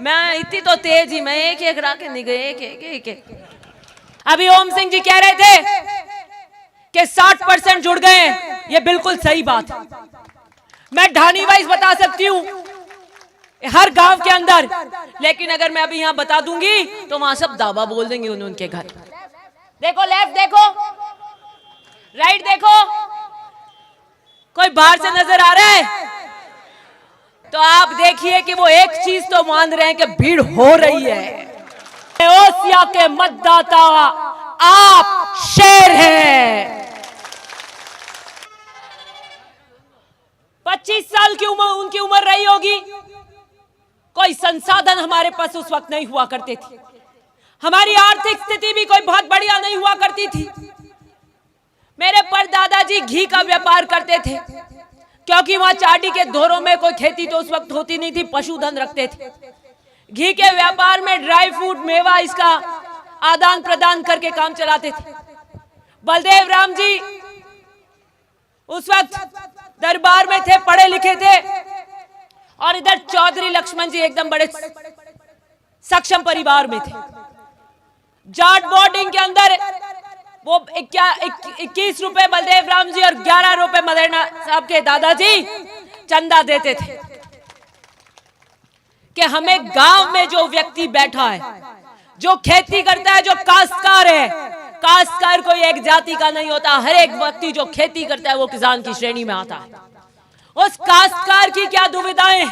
मैं इतनी तो तेज ही, मैं एक एक राके नहीं गए, एक। अभी ओम सिंह जी कह रहे थे कि 60% जुड़ गए, ये बिल्कुल सही बात है। मैं ढानी वाइज बता सकती हूँ हर गांव के अंदर, लेकिन अगर मैं अभी यहां बता दूंगी तो वहां सब दावा बोल देंगे उनके घर। देखो लेफ्ट देखो, राइट देखो, कोई बाहर से नजर आ रहा है तो आप देखिए कि वो एक चीज तो मान रहे हैं कि भीड़ हो रही है। ओसिया के मतदाता आप शेर हैं। 25 साल की उम्र उनकी उम्र रही होगी। कोई संसाधन हमारे पास उस वक्त नहीं हुआ करते थे, हमारी आर्थिक स्थिति भी कोई बहुत बढ़िया नहीं हुआ करती थी। मेरे परदादा जी घी का व्यापार करते थे, क्योंकि वहां चाटी के धोरों में कोई खेती तो उस वक्त होती नहीं थी, पशुधन रखते थे। घी के व्यापार में ड्राई फ्रूट, मेवा, इसका आदान प्रदान करके काम चलाते थे। बलदेव राम जी उस वक्त दरबार में थे, पढ़े लिखे थे, और इधर चौधरी लक्ष्मण जी एकदम बड़े सक्षम परिवार में थे। जाट बोर्डिंग के अंदर वो 21 रुपए बलदेव राम जी और 11 रुपए मदेना साहब के दादाजी चंदा देते थे कि हमें गांव में जो व्यक्ति बैठा है, जो खेती करता है, जो काश्तकार है, काश्तकार कोई एक जाति का नहीं होता, हर एक व्यक्ति जो खेती करता है वो किसान की श्रेणी में आता है। उस काश्तकार की क्या दुविधाएं,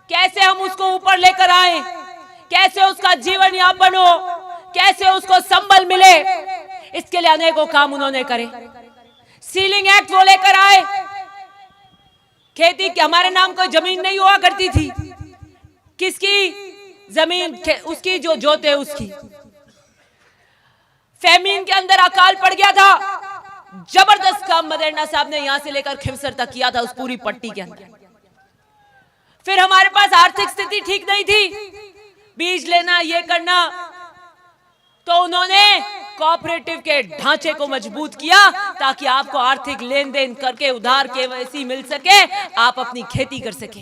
कैसे हम उसको ऊपर लेकर आए, कैसे उसका जीवन यापन हो, कैसे उसको संबल मिले, इसके लिए अनेकों काम उन्होंने करे। सीलिंग एक्ट वो लेकर आए। खेती के हमारे नाम कोई जमीन नहीं हुआ करती थी, किसकी जमीन उसकी जो जोते उसकी। फेमीन के अंदर अकाल पड़ गया था, जबरदस्त काम मदेरना साहब ने यहां से लेकर खिवसर तक किया था उस पूरी पट्टी के अंदर। फिर हमारे पास आर्थिक स्थिति ठीक नहीं थी, बीज लेना, ये करना, तो उन्होंने कोऑपरेटिव के ढांचे को मजबूत किया ताकि आपको आर्थिक लेन देन करके उधार केवाईसी मिल सके, आप अपनी खेती कर सके।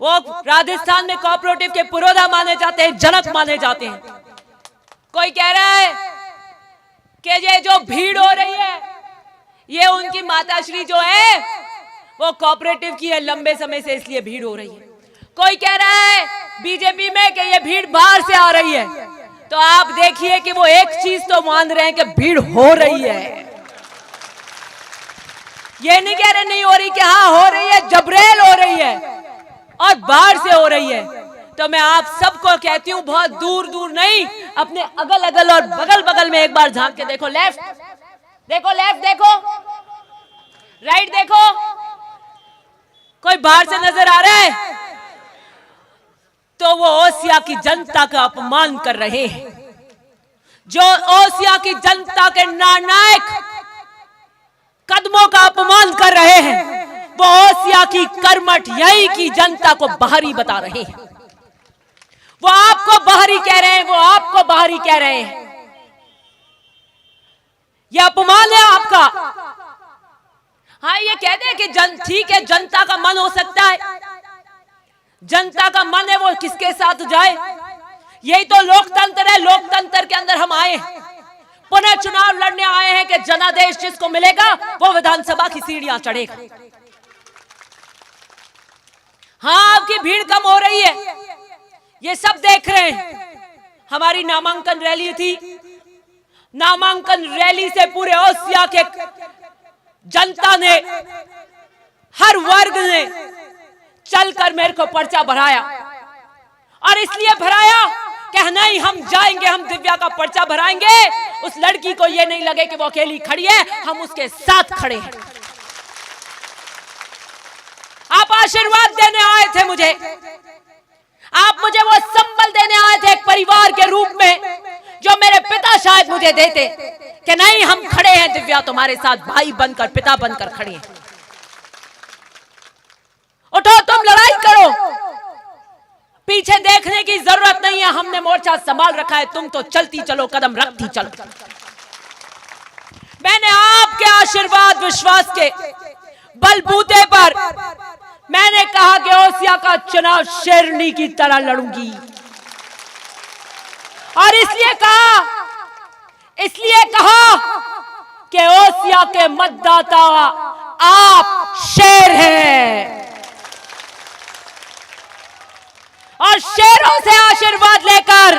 वो राजस्थान में कोऑपरेटिव के पुरोधा माने जाते हैं, जनक माने जाते हैं। कोई कह रहा है कि ये जो भीड़ हो रही है ये उनकी माताश्री जो है वो कोऑपरेटिव की है लंबे समय से, इसलिए भीड़ हो रही है। कोई कह रहा है बीजेपी में कि ये भीड़ बाहर से आ रही है, तो आप देखिए कि वो एक चीज तो मान रहे हैं कि भीड़ हो रही है। ये नहीं कह रहे नहीं हो रही, कि हाँ हो रही है, जबरेल हो रही है और बाहर से हो रही है। तो मैं आप सबको कहती हूं, बहुत दूर दूर नहीं, अपने अगल अगल और बगल बगल में एक बार झांक के देखो। लेफ्ट देखो, लेफ्ट देखो, राइट देखो, कोई बाहर से नजर आ रहा है तो वो ओसिया की जनता का अपमान कर रहे हैं। जो ओसिया की जनता के निर्णायक कदमों का अपमान कर रहे हैं, वो ओसिया की कर्मठ यही की जनता को बाहरी बता रहे हैं। वो आपको बाहरी कह रहे हैं, वो आपको बाहरी कह रहे हैं। यह अपमान है आपका। हाँ, ये कहते हैं कि ठीक है, जनता का मन हो सकता है, जनता का मन है वो किसके साथ जाए, यही तो लोकतंत्र है। लोकतंत्र के अंदर हम आए, पुनः चुनाव लड़ने आए हैं कि जनादेश जिसको मिलेगा वो विधानसभा की सीढ़ियां चढ़ेगा। हाँ, आपकी भीड़ कम हो रही है, ये सब देख रहे हैं। हमारी नामांकन रैली थी, नामांकन रैली से पूरे ओसिया के जनता ने, हर वर्ग ने चलकर मेरे को पर्चा भराया, और इसलिए भराया कि नहीं, हम जाएंगे, हम दिव्या का पर्चा भराएंगे, उस लड़की को ये नहीं लगे कि वो अकेली खड़ी है, हम उसके साथ खड़े हैं। आप आशीर्वाद देने आए थे मुझे, आप मुझे वो संबल देने आए थे एक परिवार के रूप में, जो मेरे पिता शायद मुझे देते कि नहीं, हम खड़े हैं दिव्या तुम्हारे साथ, भाई बनकर, पिता बनकर खड़े हैं। उठो, तुम लड़ाई करो, पीछे देखने की जरूरत नहीं है, हमने मोर्चा संभाल रखा है, तुम तो चलती चलो, कदम रखती चलो। मैंने आपके आशीर्वाद विश्वास के बलबूते पर मैंने कहा कि ओसिया का चुनाव शेरनी की तरह लड़ूंगी, और इसलिए कहा कि ओसिया के मतदाता आप शेर हैं, और शेरों से आशीर्वाद लेकर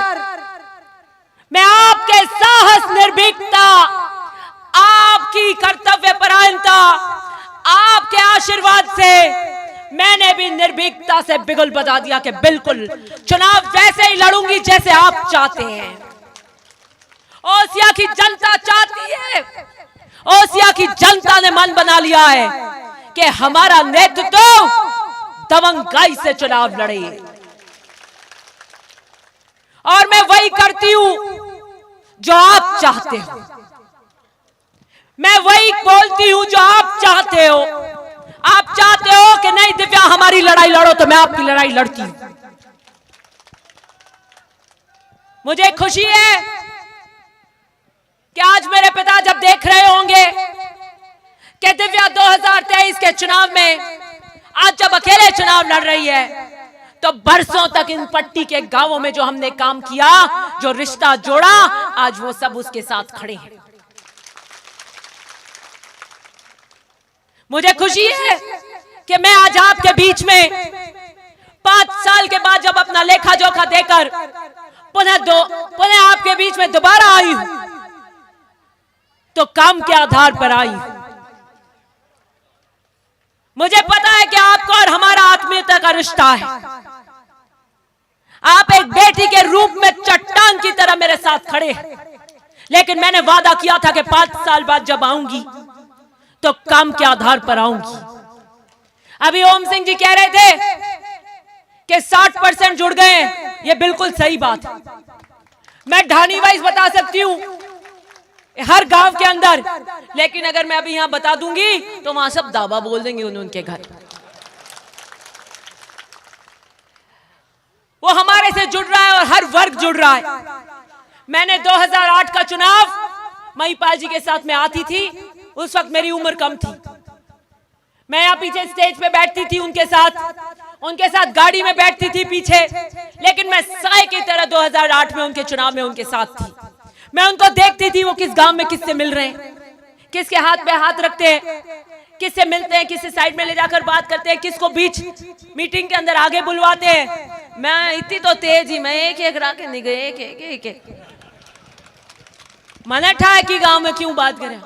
मैं आपके साहस, निर्भीकता, आपकी कर्तव्यपरायणता, आपके आशीर्वाद से मैंने भी निर्भीकता से बिगुल बजा दिया कि बिल्कुल चुनाव वैसे ही लड़ूंगी जैसे आप चाहते हैं। ओसिया की जनता चाहती है, ओसिया की जनता ने मन बना लिया है कि हमारा नेतृत्व दबंगाई से चुनाव लड़े, और मैं वही करती हूं जो आप चाहते हो, मैं वही बोलती हूं जो आप चाहते हो। आप चाहते हो कि नहीं दिव्या हमारी लड़ाई लड़ो, तो मैं आपकी लड़ाई लड़ती हूं। मुझे खुशी है कि आज मेरे पिता जब देख रहे होंगे कि दिव्या 2023 के चुनाव में आज जब अकेले चुनाव लड़ रही है, तो बरसों तक इन पट्टी के गांवों में जो हमने काम किया, जो रिश्ता जोड़ा, आज वो सब उसके साथ खड़े हैं। मुझे खुशी है कि मैं आज आपके बीच में 5 साल के बाद जब अपना लेखा जोखा देकर पुनः आपके बीच में दोबारा आई हूं, तो काम के आधार पर आई हूं। मुझे पता है कि आपको और हमारा आत्मीयता का रिश्ता है। आप एक बेटी के रूप में चट्टान की तरह मेरे साथ खड़े हैं, लेकिन मैंने वादा किया था कि 5 साल बाद जब आऊंगी तो काम के आधार पर आऊंगी। अभी ओम सिंह जी कह रहे थे कि 60% जुड़ गए हैं, ये बिल्कुल सही बात है। मैं ढानी वाइज बता सकती हूं हर गांव के अंदर, लेकिन अगर मैं अभी यहां बता दूंगी तो वहां सब दावा बोल देंगे उनके घर। वो हमारे से जुड़ रहा है और हर वर्ग जुड़ रहा है। मैंने 2008 का चुनाव महिपाल जी के साथ में आती थी, उस वक्त मेरी उम्र कम थी। मैं यहाँ पीछे स्टेज पे बैठती थी उनके साथ गाड़ी में बैठती थी पीछे, लेकिन मैं साए की तरह 2008 में उनके चुनाव में उनके साथ थी। मैं उनको देखती थी वो किस गांव में किससे मिल रहे हैं, किसके हाथ पे हाथ रखते हैं, किससे मिलते हैं, किससे साइड में ले जाकर बात करते हैं, किसको बीच मीटिंग के अंदर आगे बुलवाते हैं। मैं इतनी तो तेज ही, मैं एक राके नहीं गए, एक मन ठा है कि गांव में क्यों बात करें।